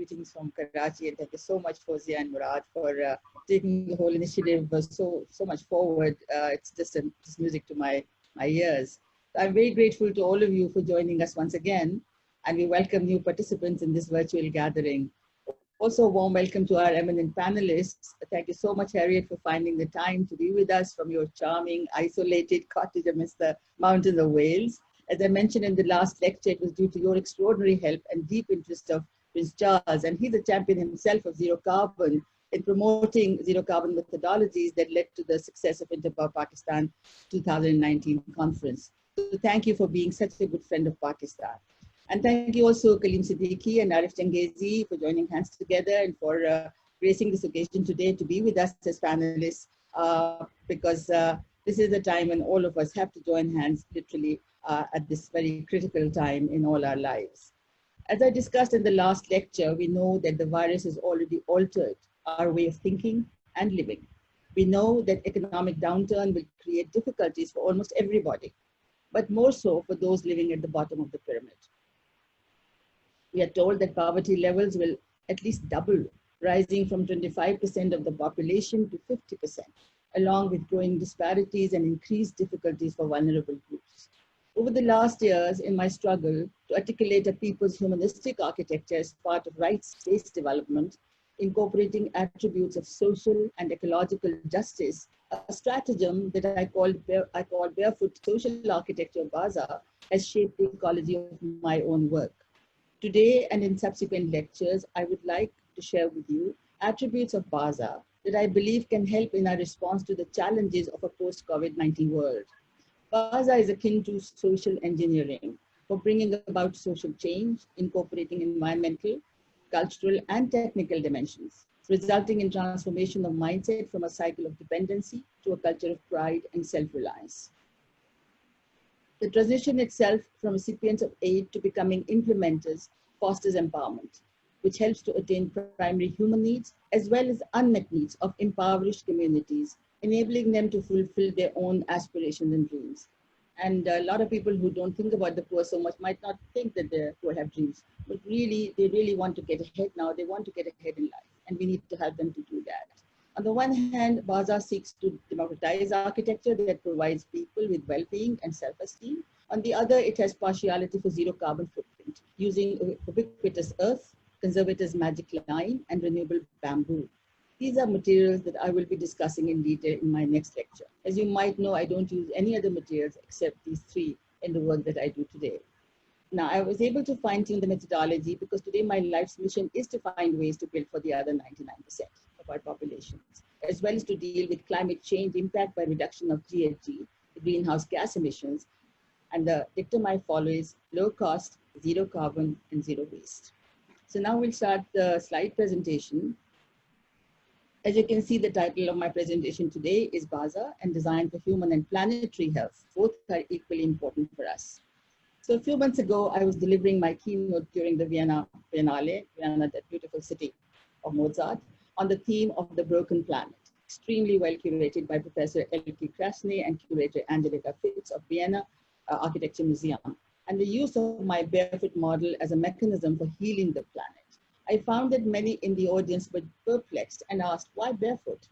greetings from Karachi, and thank you so much, Fozia and Murad, for taking the whole initiative so much forward. It's just music to my ears. I'm very grateful to all of you for joining us once again, and we welcome new participants in this virtual gathering. Also, a warm welcome to our eminent panelists. Thank you so much, Harriet, for finding the time to be with us from your charming, isolated cottage amidst the mountains of Wales. As I mentioned in the last lecture, it was due to your extraordinary help and deep interest of Prince Charles, and he's a champion himself of zero carbon in promoting zero carbon methodologies that led to the success of Interpower Pakistan 2019 conference. So thank you for being such a good friend of Pakistan. And thank you also Kaleem Siddiqui and Arif Changezi for joining hands together and for gracing this occasion today to be with us as panelists, because this is a time when all of us have to join hands literally at this very critical time in all our lives. As I discussed in the last lecture, we know that the virus has already altered our way of thinking and living. We know that economic downturn will create difficulties for almost everybody, but more so for those living at the bottom of the pyramid. We are told that poverty levels will at least double, rising from 25% of the population to 50%, along with growing disparities and increased difficulties for vulnerable groups. Over the last years, in my struggle to articulate a people's humanistic architecture as part of rights-based development, incorporating attributes of social and ecological justice, a stratagem that I call Barefoot Social Architecture Baza has shaped the ecology of my own work. Today and in subsequent lectures, I would like to share with you attributes of Baza that I believe can help in our response to the challenges of a post-COVID-19 world. Baza is akin to social engineering for bringing about social change, incorporating environmental, cultural, and technical dimensions, resulting in transformation of mindset from a cycle of dependency to a culture of pride and self-reliance. The transition itself from recipients of aid to becoming implementers fosters empowerment, which helps to attain primary human needs as well as unmet needs of impoverished communities, enabling them to fulfill their own aspirations and dreams. And a lot of people who don't think about the poor so much might not think that the poor have dreams, but really, they really want to get ahead now. They want to get ahead in life, and we need to help them to do that. On the one hand, Baza seeks to democratize architecture that provides people with well-being and self-esteem. On the other, it has partiality for zero carbon footprint, using ubiquitous earth, conservators magic lime, and renewable bamboo. These are materials that I will be discussing in detail in my next lecture. As you might know, I don't use any other materials except these three in the work that I do today. Now, I was able to fine-tune the methodology because today my life's mission is to find ways to build for the other 99% of our populations, as well as to deal with climate change impact by reduction of GHG, the greenhouse gas emissions, and the dictum I follow is low cost, zero carbon, and zero waste. So now we'll start the slide presentation. As you can see, the title of my presentation today is Baza and Design for Human and Planetary Health. Both are equally important for us. So a few months ago, I was delivering my keynote during the Vienna Biennale, Vienna, that beautiful city of Mozart, on the theme of the broken planet, extremely well curated by Professor Elke Krasny and curator Angelika Fitz of Vienna Architecture Museum, and the use of my barefoot model as a mechanism for healing the planet. I found that many in the audience were perplexed and asked, why barefoot?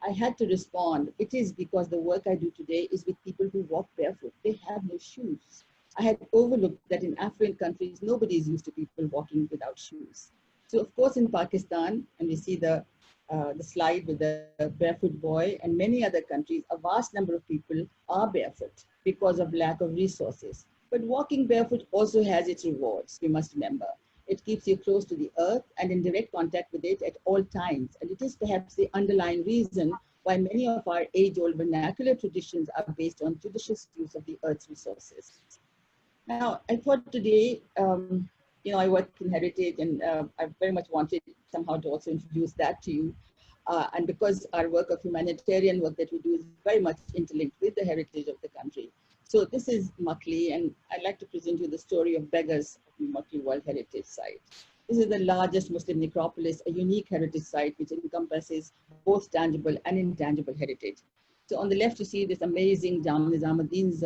I had to respond, it is because the work I do today is with people who walk barefoot. They have no shoes. I had overlooked that in affluent countries, nobody is used to people walking without shoes. So of course in Pakistan, and we see the slide with the barefoot boy, and many other countries, a vast number of people are barefoot because of lack of resources. But walking barefoot also has its rewards, we must remember. It keeps you close to the earth and in direct contact with it at all times. And it is perhaps the underlying reason why many of our age-old vernacular traditions are based on judicious use of the earth's resources. Now, I thought today, I work in heritage, and I very much wanted somehow to also introduce that to you. And because our work of humanitarian work that we do is very much interlinked with the heritage of the country. So this is Makli, and I'd like to present you the story of beggars of the Makli World Heritage Site. This is the largest Muslim necropolis, a unique heritage site which encompasses both tangible and intangible heritage. So on the left, you see this amazing Jam Nizamuddin's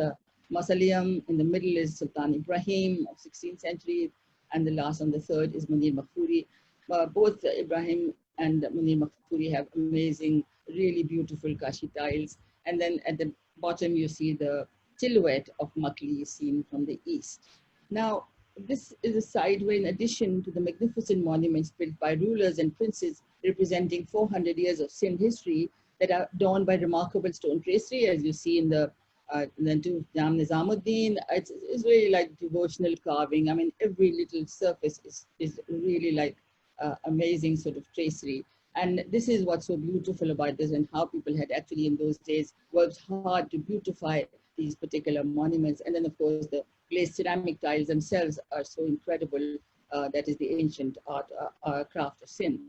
mausoleum. In the middle is Sultan Ibrahim of 16th century, and the last on the third is Munir Makhfuri. both Ibrahim and Munir Maktouri have amazing, really beautiful Kashi tiles. And then at the bottom, you see the silhouette of Makli seen from the east. Now, this is a site where, in addition to the magnificent monuments built by rulers and princes representing 400 years of Sindh history that are adorned by remarkable stone tracery, as you see in the to Jam Nizamuddin, it's really like devotional carving. I mean, every little surface is really like amazing sort of tracery. And this is what's so beautiful about this, and how people had actually in those days worked hard to beautify these particular monuments. And then, of course, the glazed ceramic tiles themselves are so incredible. That is the ancient art craft of Sindh.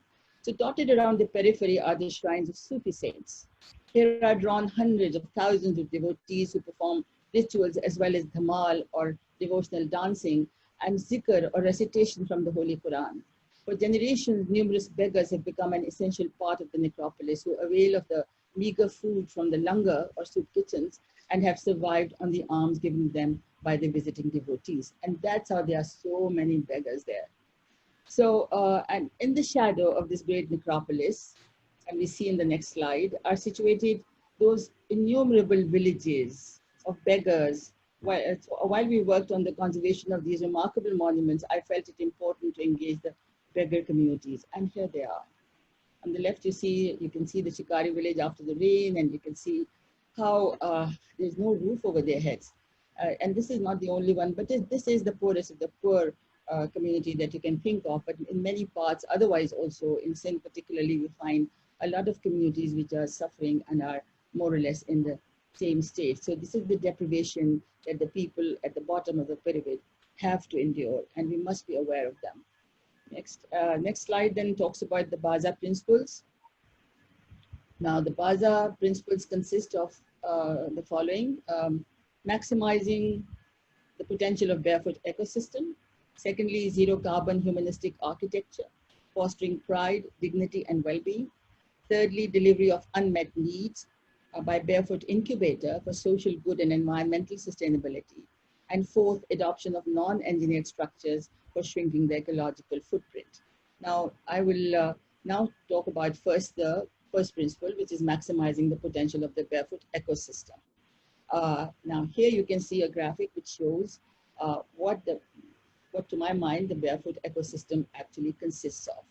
So dotted around the periphery are the shrines of Sufi saints. Here are drawn hundreds of thousands of devotees who perform rituals as well as dhamal or devotional dancing and zikr or recitation from the Holy Quran. For generations, numerous beggars have become an essential part of the necropolis who avail of the meager food from the langar or soup kitchens and have survived on the alms given them by the visiting devotees. And that's how there are so many beggars there. So, and in the shadow of this great necropolis, and we see in the next slide, are situated those innumerable villages of beggars. While we worked on the conservation of these remarkable monuments, I felt it important to engage the beggar communities, and here they are. On the left, you can see the Shikari village after the rain, and you can see how there's no roof over their heads. And this is not the only one, but this is the poorest of the poor community that you can think of. But in many parts, otherwise also in Sindh particularly, we find a lot of communities which are suffering and are more or less in the same state. So this is the deprivation that the people at the bottom of the pyramid have to endure, and we must be aware of them. Next slide then talks about the Baza principles. Now the Baza principles consist of the following: maximizing the potential of barefoot ecosystem. Secondly, zero carbon humanistic architecture, fostering pride, dignity, and well-being. Thirdly, delivery of unmet needs by Barefoot Incubator for social good and environmental sustainability. And fourth, adoption of non-engineered structures for shrinking the ecological footprint. Now, I will now talk about first the first principle, which is maximizing the potential of the barefoot ecosystem. Now, here you can see a graphic which shows what to my mind, the barefoot ecosystem actually consists of.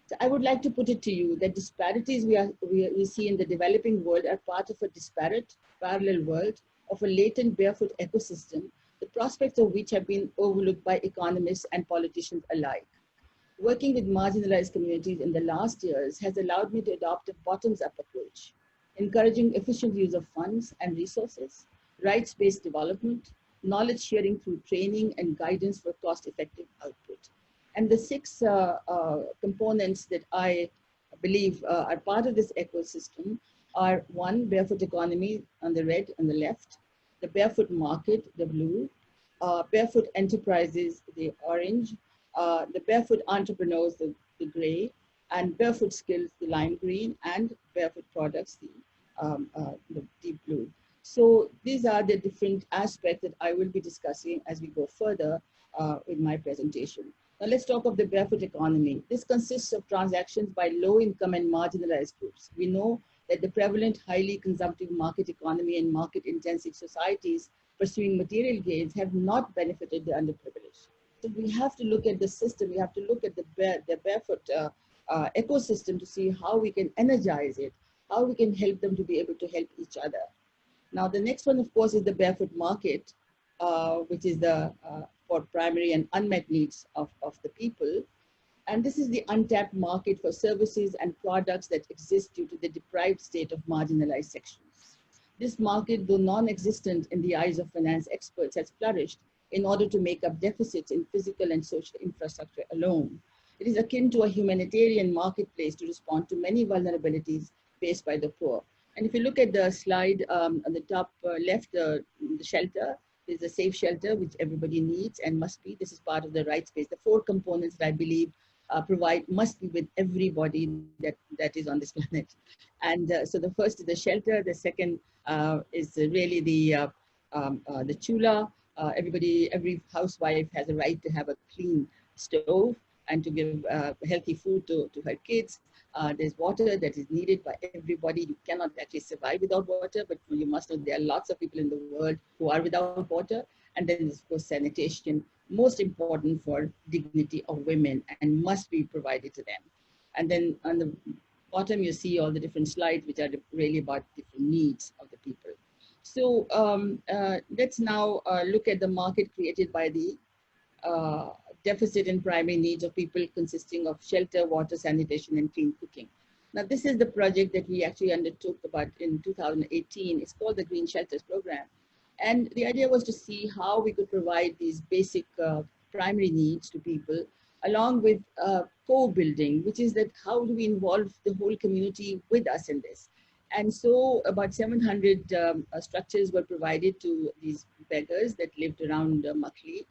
So I would like to put it to you that disparities we see in the developing world are part of a disparate, parallel world of a latent barefoot ecosystem, the prospects of which have been overlooked by economists and politicians alike. Working with marginalized communities in the last years has allowed me to adopt a bottoms-up approach, encouraging efficient use of funds and resources, rights-based development, knowledge sharing through training and guidance for cost-effective output. And the six components that I believe are part of this ecosystem are: one, barefoot economy on the red on the left, the barefoot market, the blue, barefoot enterprises, the orange, the barefoot entrepreneurs, the gray, and barefoot skills, the lime green, and barefoot products, the deep blue. So these are the different aspects that I will be discussing as we go further with my presentation. Now let's talk of the barefoot economy. This consists of transactions by low-income and marginalized groups. We know that the prevalent highly consumptive market economy and market-intensive societies pursuing material gains have not benefited the underprivileged. So we have to look at the system, we have to look at the barefoot ecosystem to see how we can energize it, how we can help them to be able to help each other. Now the next one, of course, is the barefoot market, which is the for primary and unmet needs of the people. And this is the untapped market for services and products that exist due to the deprived state of marginalized sections. This market, though non-existent in the eyes of finance experts, has flourished in order to make up deficits in physical and social infrastructure alone. It is akin to a humanitarian marketplace to respond to many vulnerabilities faced by the poor. And if you look at the slide on the top left, the shelter is a safe shelter, which everybody needs and must be. This is part of the rights space. The four components that I believe must be with everybody that is on this planet. And so the first is the shelter. The second is really the chula. Every housewife has a right to have a clean stove. and to give healthy food to her kids. There's water that is needed by everybody. You cannot actually survive without water, but you must know there are lots of people in the world who are without water. And then there's, of course, sanitation, most important for dignity of women and must be provided to them. And then on the bottom, you see all the different slides, which are really about different needs of the people. So let's now look at the market created by the deficit in primary needs of people, consisting of shelter, water, sanitation, and clean cooking. Now, this is the project that we actually undertook about in 2018. It's called the Green Shelters Program. And the idea was to see how we could provide these basic primary needs to people, along with co-building, which is that how do we involve the whole community with us in this? And so about 700 structures were provided to these beggars that lived around Makli.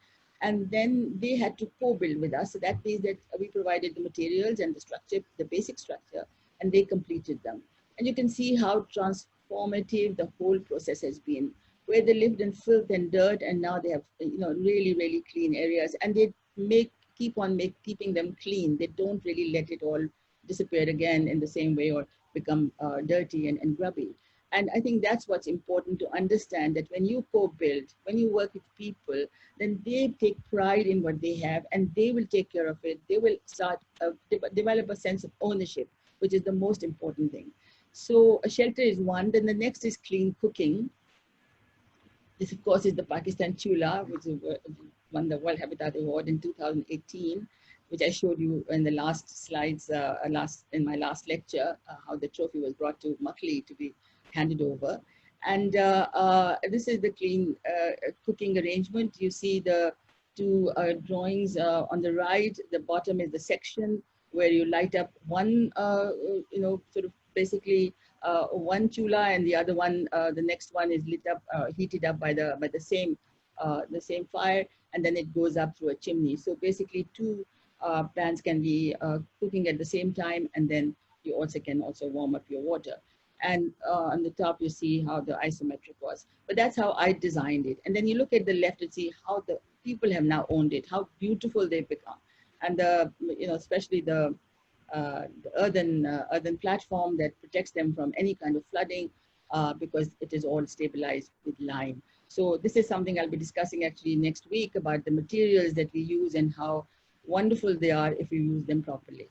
And then they had to co-build with us. So that means that we provided the materials and the structure, the basic structure, and they completed them. And you can see how transformative the whole process has been, where they lived in filth and dirt, and now they have, you know, really, really clean areas. And they keeping them clean. They don't really let it all disappear again in the same way or become dirty and grubby. And I think that's what's important to understand, that when you co-build, when you work with people, then they take pride in what they have and they will take care of it. They will start develop a sense of ownership, which is the most important thing. So a shelter is one. Then the next is clean cooking. This, of course, is the Pakistan Chula, which won the World Habitat Award in 2018, which I showed you in the last slides, in my last lecture, how the trophy was brought to Makli to be handed over. And this is the clean cooking arrangement. You see the two drawings on the right. The bottom is the section where you light up one, you know, sort of basically one chula, and the other one, the next one is lit up, heated up by the same fire, and then it goes up through a chimney. So basically, two pans can be cooking at the same time, and then you also can warm up your water. And on the top, you see how the isometric was. But that's how I designed it. And then you look at the left and see how the people have now owned it, how beautiful they've become. And you know, especially the earthen platform that protects them from any kind of flooding, because it is all stabilized with lime. So this is something I'll be discussing actually next week, about the materials that we use and how wonderful they are if you use them properly.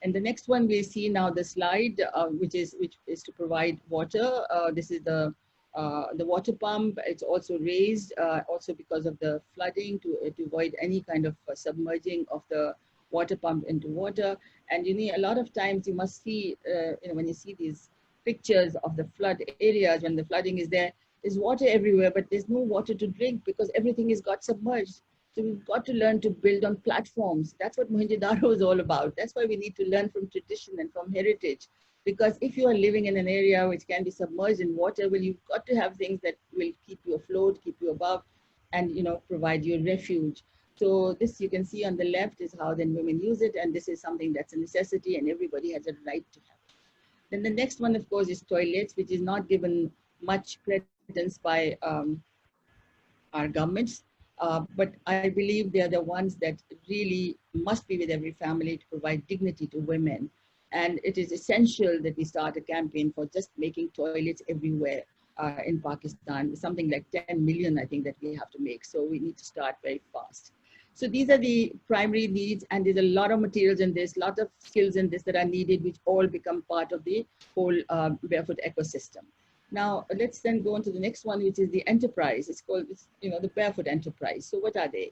And the next one we see now, the slide, which is to provide water. This is the water pump. It's also raised also because of the flooding, to avoid any kind of submerging of the water pump into water. And you need, a lot of times you must see, you know, when you see these pictures of the flood areas, when the flooding is there's water everywhere, but there's no water to drink because everything has got submerged. So we've got to learn to build on platforms. That's what Mohenjo-daro is all about. That's why we need to learn from tradition and from heritage. Because if you are living in an area which can be submerged in water, well, you've got to have things that will keep you afloat, keep you above, and, you know, provide you refuge. So this you can see on the left is how then women use it, and this is something that's a necessity and everybody has a right to have it. Then the next one, of course, is toilets, which is not given much credence by our governments. But I believe they are the ones that really must be with every family to provide dignity to women. And it is essential that we start a campaign for just making toilets everywhere in Pakistan. Something like 10 million, I think, that we have to make. So we need to start very fast. So these are the primary needs, and there's a lot of materials in this, lot of skills in this that are needed, which all become part of the whole barefoot ecosystem. Now, let's then go on to the next one, which is the enterprise. It's called, you know, the barefoot enterprise. So what are they?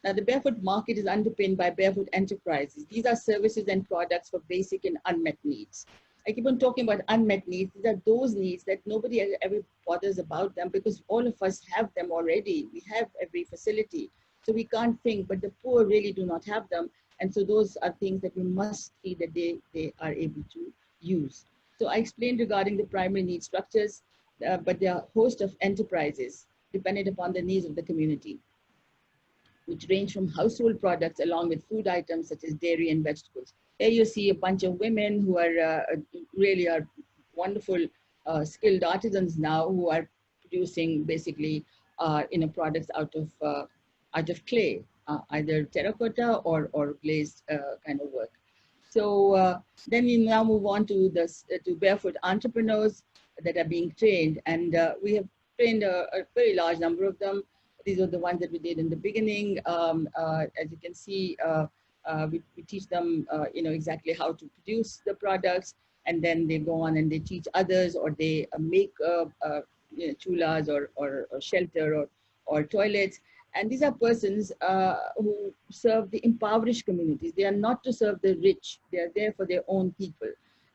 Now, the barefoot market is underpinned by barefoot enterprises. These are services and products for basic and unmet needs. I keep on talking about unmet needs. These are those needs that nobody ever bothers about them, because all of us have them already. We have every facility. So we can't think, but the poor really do not have them. And so those are things that we must see that they are able to use. So I explained regarding the primary need structures, but there are a host of enterprises dependent upon the needs of the community, which range from household products along with food items such as dairy and vegetables. Here you see a bunch of women who are really are wonderful skilled artisans now, who are producing basically you know, products out of clay, either terracotta or glazed kind of work. So then we now move on to to barefoot entrepreneurs that are being trained, and we have trained a very large number of them. These are the ones that we did in the beginning. As you can see, we teach them, exactly how to produce the products, and then they go on and they teach others, or they make chulas or shelter or toilets. And these are persons who serve the impoverished communities. They are not to serve the rich. They are there for their own people.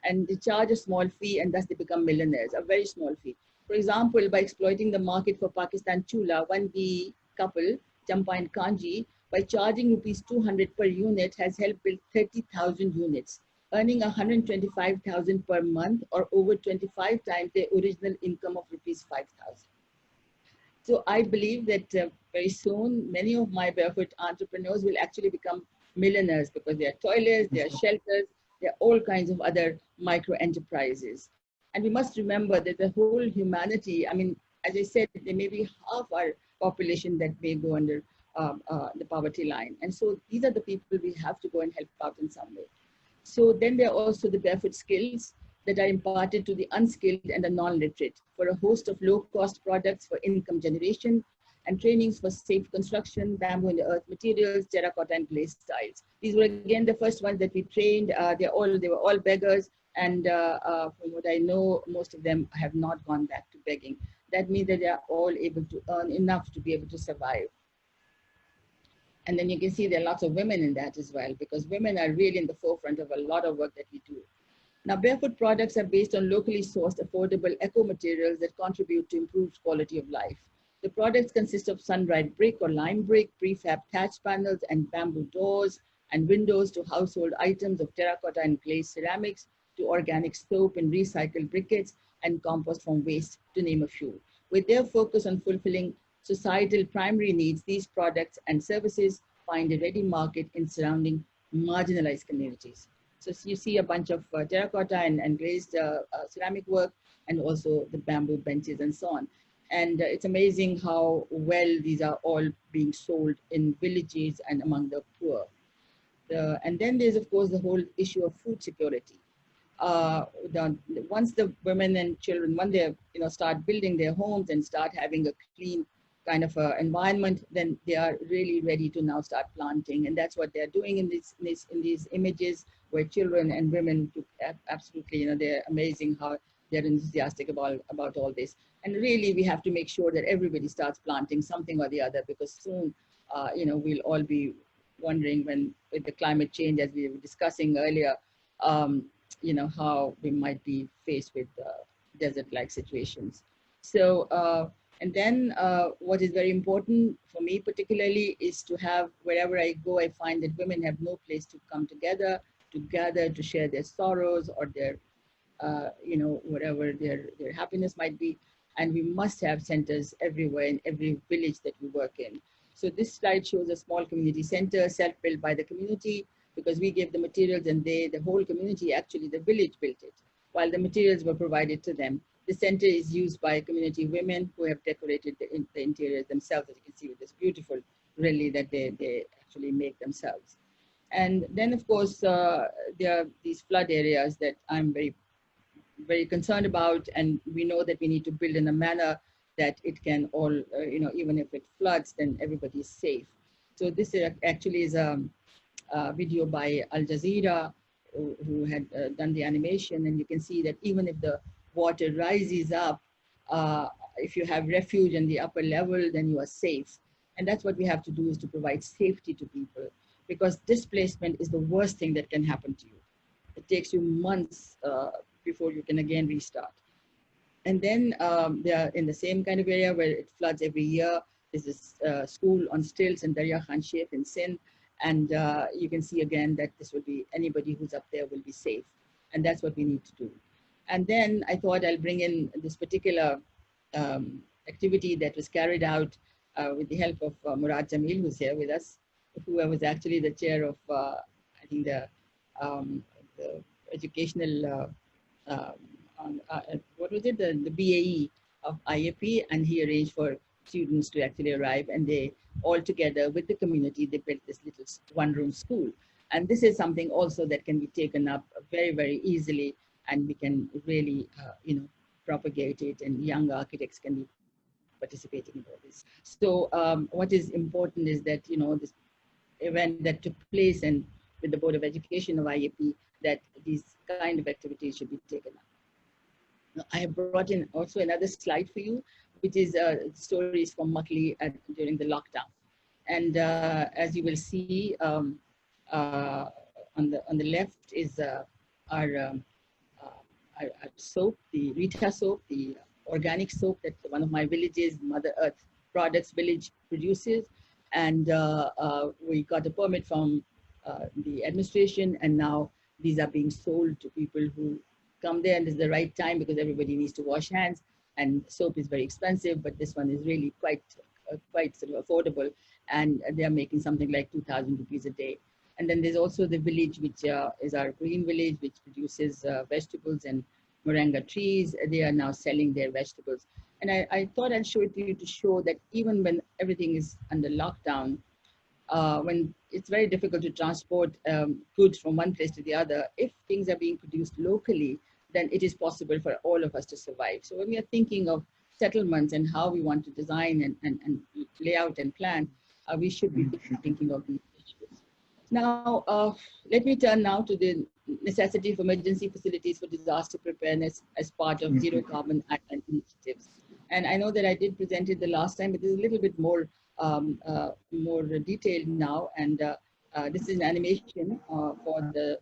And they charge a small fee, and thus they become millionaires, a very small fee. For example, by exploiting the market for Pakistan Chula, one the couple, Champa and Kanji, by charging rupees 200 per unit, has helped build 30,000 units, earning 125,000 per month, or over 25 times their original income of rupees 5,000. So I believe that very soon, many of my barefoot entrepreneurs will actually become millionaires, because there are toilets, there are shelters, there are all kinds of other micro enterprises. And we must remember that the whole humanity, I mean, as I said, there may be half our population that may go under the poverty line. And so these are the people we have to go and help out in some way. So then there are also the barefoot skills that are imparted to the unskilled and the non-literate for a host of low-cost products for income generation, and trainings for safe construction, bamboo and earth materials, terracotta and glazed tiles. These were again the first ones that we trained. They were all beggars, and from what I know, most of them have not gone back to begging. That means that they are all able to earn enough to be able to survive. And then you can see there are lots of women in that as well, because women are really in the forefront of a lot of work that we do. Now, barefoot products are based on locally sourced, affordable eco materials that contribute to improved quality of life. The products consist of sun-dried brick or lime brick, prefab thatch panels, and bamboo doors and windows, to household items of terracotta and glazed ceramics, to organic soap and recycled briquettes, and compost from waste, to name a few. With their focus on fulfilling societal primary needs, these products and services find a ready market in surrounding marginalized communities. So you see a bunch of terracotta and glazed ceramic work, and also the bamboo benches and so on. And it's amazing how well these are all being sold in villages and among the poor. And then there's, of course, the whole issue of food security. Once the women and children, when they start building their homes and start having a clean kind of environment, then they are really ready to now start planting. And that's what they're doing in these images, where children and women absolutely, they're amazing how they're enthusiastic about all this. And really, we have to make sure that everybody starts planting something or the other, because soon, we'll all be wondering, when with the climate change, as we were discussing earlier, how we might be faced with desert-like situations. So, and then what is very important for me particularly is to have, wherever I go, I find that women have no place to come together, to gather, to share their sorrows or their, whatever their happiness might be. And we must have centers everywhere in every village that we work in. So this slide shows a small community center, self-built by the community, because we gave the materials, and the whole community, actually the village, built it, while the materials were provided to them. The center is used by community women who have decorated the interiors themselves, as you can see with this beautiful really that they actually make themselves. And then, of course, there are these flood areas that I'm very, very concerned about, and we know that we need to build in a manner that it can all, even if it floods, then everybody is safe. So this actually is a video by Al Jazeera, who had done the animation, and you can see that even if the water rises up, if you have refuge in the upper level, then you are safe. And that's what we have to do, is to provide safety to people, because displacement is the worst thing that can happen to you. It takes you months before you can again restart. And then they are in the same kind of area where it floods every year. There's this school on stilts in Darya Khan Sheikh in Sindh. And you can see again that this will be, anybody who's up there will be safe. And that's what we need to do. And then I thought I'll bring in this particular activity that was carried out with the help of Murad Jamil, who's here with us, who was actually the chair of, I think, the educational, what was it, the BAE of IAP, and he arranged for students to actually arrive, and they all together with the community, they built this little one-room school. And this is something also that can be taken up very, very easily, and we can really, propagate it, and young architects can be participating in all this. So what is important is that, this event that took place and with the Board of Education of IAP, that these kind of activities should be taken up. Now, I have brought in also another slide for you, which is stories from Makli during the lockdown. And as you will see, on the left is our, our soap, the Rita soap, the organic soap that one of my villages, Mother Earth Products Village, produces. And we got a permit from the administration, and now these are being sold to people who come there, and it's the right time because everybody needs to wash hands, and soap is very expensive, but this one is really quite sort of affordable, and they are making something like 2,000 rupees a day. And then there's also the village, which is our green village, which produces vegetables and moringa trees. They are now selling their vegetables. And I thought I'd show it to you to show that even when everything is under lockdown, when it's very difficult to transport goods from one place to the other, if things are being produced locally, then it is possible for all of us to survive. So when we are thinking of settlements and how we want to design and lay out and plan, we should be thinking of these issues. Now, let me turn now to the necessity for emergency facilities for disaster preparedness as part of zero carbon island initiatives. And I know that I did present it the last time, but it's a little bit more more detailed now. And this is an animation for the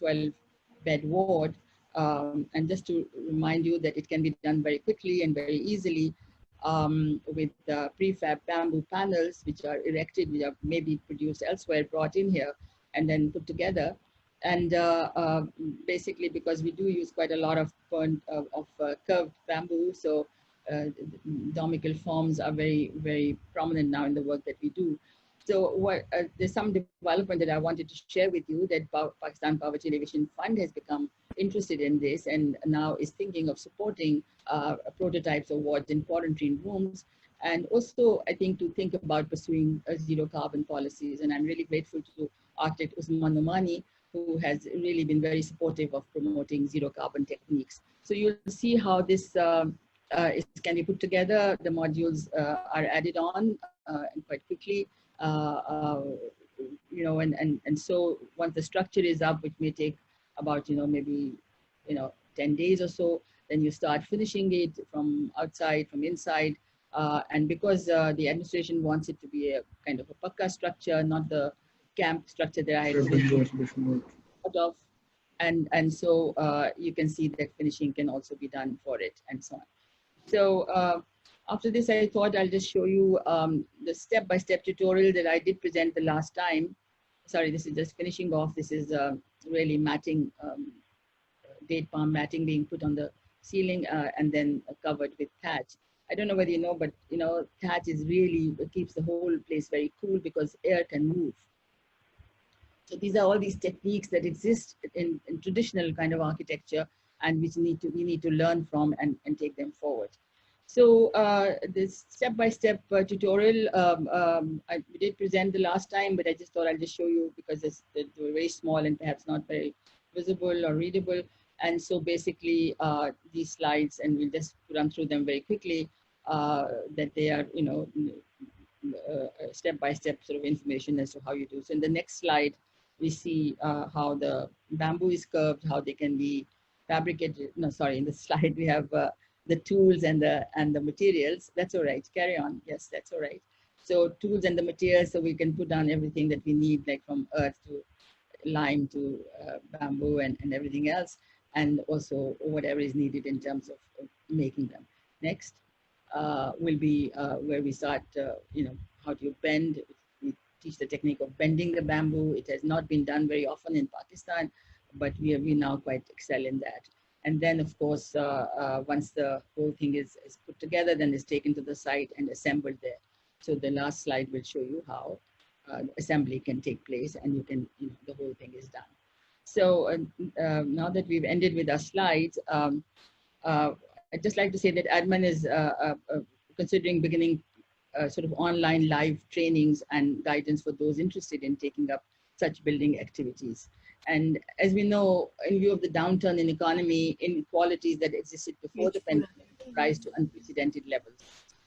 12-bed ward. And just to remind you that it can be done very quickly and very easily with prefab bamboo panels, which are erected, which are maybe produced elsewhere, brought in here, and then put together. And basically, because we do use quite a lot of curved bamboo, so domical forms are very, very prominent now in the work that we do. So there's some development that I wanted to share with you, that Pakistan Poverty Alleviation Fund has become interested in this and now is thinking of supporting prototypes of wards in quarantine rooms. And also, I think, to think about pursuing zero carbon policies. And I'm really grateful to architect Usman Numani, who has really been very supportive of promoting zero carbon techniques. So you'll see how this can be put together. The modules are added on and quite quickly. And so once the structure is up, which may take about, maybe, 10 days or so, then you start finishing it from outside, from inside. And because the administration wants it to be a kind of a pakka structure, not the camp structure that I had thought of. And so you can see that finishing can also be done for it and so on. So after this, I thought I'll just show you the step-by-step tutorial that I did present the last time. Sorry, this is just finishing off. This is really matting, date palm matting being put on the ceiling and then covered with thatch. I don't know whether you know, but thatch is really, it keeps the whole place very cool because air can move. So these are all these techniques that exist in traditional kind of architecture, and which we need to learn from and take them forward. So this step-by-step tutorial, I did present the last time, but I just thought I'll just show you because they were very small and perhaps not very visible or readable. And so basically these slides, and we'll just run through them very quickly, that they are, step-by-step sort of information as to how you do. So in the next slide, we see how the bamboo is curved, how they can be fabricated. No, sorry, in the slide we have the tools and the materials. That's all right, carry on. Yes, that's all right. So tools and the materials, so we can put down everything that we need, like from earth to lime to bamboo and everything else, and also whatever is needed in terms of making them. Next will be where we start, how do you bend. We teach the technique of bending the bamboo. It has not been done very often in Pakistan, but we now quite excel in that. And then, of course, once the whole thing is put together, then it's taken to the site and assembled there. So the last slide will show you how assembly can take place, and you can, the whole thing is done. So now that we've ended with our slides, I'd just like to say that Adman is considering beginning sort of online live trainings and guidance for those interested in taking up such building activities. And as we know, in view of the downturn in economy, inequalities that existed before the pandemic rise to unprecedented levels.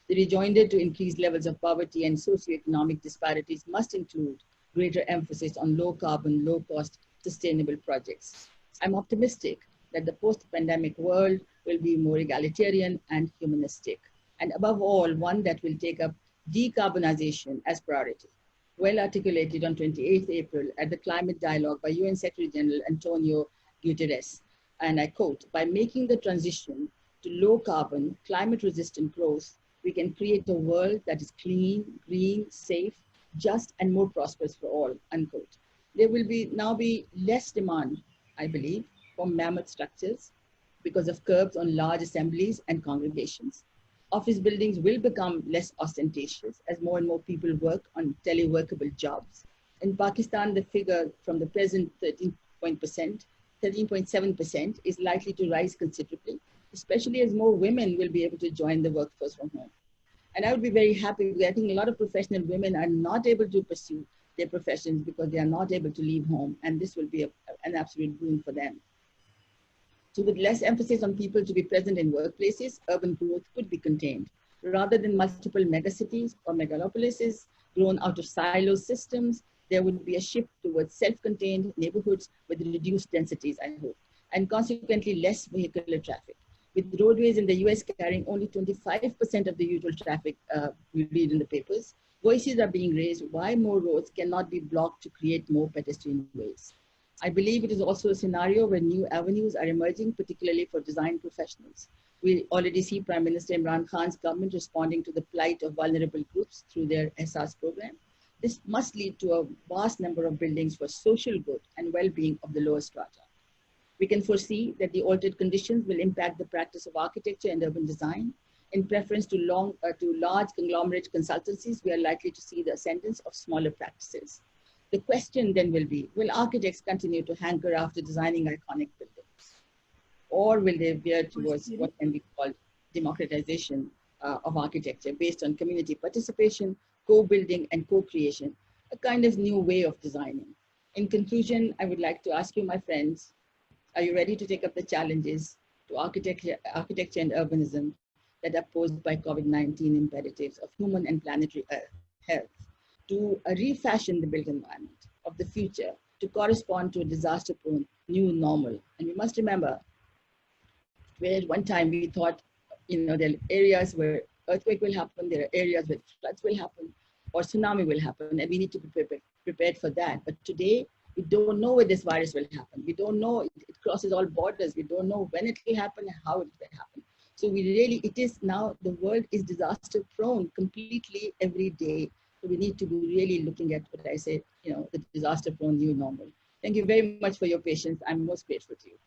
The rejoinder to increased levels of poverty and socioeconomic disparities must include greater emphasis on low carbon, low cost, sustainable projects. I'm optimistic that the post-pandemic world will be more egalitarian and humanistic, and above all, one that will take up decarbonization as priority. Well articulated on 28th April at the Climate Dialogue by UN Secretary General Antonio Guterres. And I quote, "By making the transition to low carbon, climate resistant growth, we can create a world that is clean, green, safe, just, and more prosperous for all," unquote. There will now be less demand, I believe, for mammoth structures because of curbs on large assemblies and congregations. Office buildings will become less ostentatious as more and more people work on teleworkable jobs. In Pakistan, the figure from the present 13.7% is likely to rise considerably, especially as more women will be able to join the workforce from home. And I would be very happy because I think a lot of professional women are not able to pursue their professions because they are not able to leave home. And this will be an absolute boon for them. So with less emphasis on people to be present in workplaces, urban growth could be contained. Rather than multiple megacities or megalopolises grown out of silo systems, there would be a shift towards self-contained neighborhoods with reduced densities, I hope, and consequently less vehicular traffic. With roadways in the US carrying only 25% of the usual traffic we read in the papers, voices are being raised why more roads cannot be blocked to create more pedestrian ways. I believe it is also a scenario where new avenues are emerging, particularly for design professionals. We already see Prime Minister Imran Khan's government responding to the plight of vulnerable groups through their SRS program. This must lead to a vast number of buildings for social good and well-being of the lower strata. We can foresee that the altered conditions will impact the practice of architecture and urban design. In preference to large conglomerate consultancies, we are likely to see the ascendance of smaller practices. The question then will be, will architects continue to hanker after designing iconic buildings? Or will they veer towards what can be called democratization of architecture based on community participation, co-building and co-creation, a kind of new way of designing? In conclusion, I would like to ask you, my friends, are you ready to take up the challenges to architecture and urbanism that are posed by COVID-19 imperatives of human and planetary health, to refashion the built environment of the future to correspond to a disaster-prone new normal? And we must remember, where at one time we thought, there are areas where earthquake will happen, there are areas where floods will happen, or tsunami will happen, and we need to be prepared for that. But today, we don't know where this virus will happen. We don't know, it crosses all borders. We don't know when it will happen and how it will happen. So the world is disaster prone completely every day. So we need to be really looking at what I say, the disaster prone new normal. Thank you very much for your patience. I'm most grateful to you.